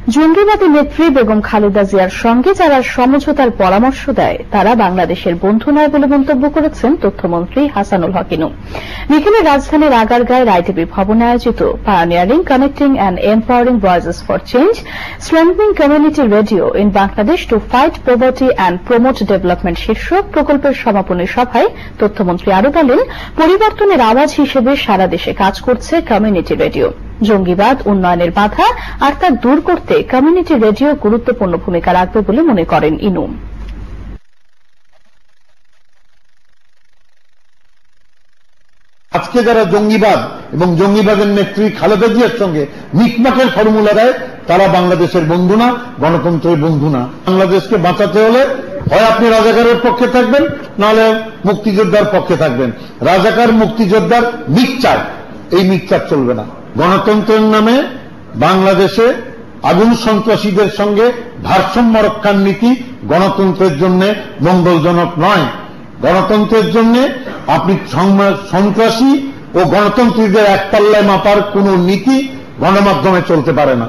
জঙ্গিবাদী নেত্রী বেগম খালেদা জিয়ার সঙ্গে যারা সমঝোতার পরামর্শ দেয় তারা বাংলাদেশের বন্ধু নয় বলে মন্তব্য করেছেন তথ্যমন্ত্রী হাসানুল হক ইনু। বিকেলে রাজধানীর আগারগাঁয়ের আইটিবি ভবনে আয়োজিত pioneering, connecting and empowering voices for change, strengthening community radio in Bangladesh to fight poverty and promote development শীর্ষক প্রকল্পের সমাপনী সভায় তথ্যমন্ত্রী আরও বলেন, পরিবর্তনের আওয়াজ হিসেবে সারা দেশে কাজ করছে কমিউনিটি রেডিও। জঙ্গিবাদ উন্নয়নের বাধা আর তা দূর করতে কমিউনিটি রেডিও গুরুত্বপূর্ণ ভূমিকা রাখবে বলে মনে করেন ইনু। আজকে যারা জঙ্গিবাদ এবং জঙ্গিবাদের নেত্রী খালেদা জিয়ার সঙ্গে মিটমাটের ফর্মুলা দেয় তারা বাংলাদেশের বন্ধু না, গণতন্ত্রের বন্ধু না। বাংলাদেশকে বাঁচাতে হলে হয় আপনি রাজাকারের পক্ষে থাকবেন, নাহলে মুক্তিযোদ্ধার পক্ষে থাকবেন। রাজাকার মুক্তিযোদ্ধার মিক্সচার, এই মিক্সচার চলবে না। গণতন্ত্রের নামে বাংলাদেশে আগুন সন্ত্রাসীদের সঙ্গে ভারসাম্য রক্ষার নীতি গণতন্ত্রের জন্য মঙ্গলজনক নয়। গণতন্ত্রের জন্য আপনি সন্ত্রাসী ও গণতন্ত্রীদের এক পাল্লায় মাপার কোন নীতি গণমাধ্যমে চলতে পারে না।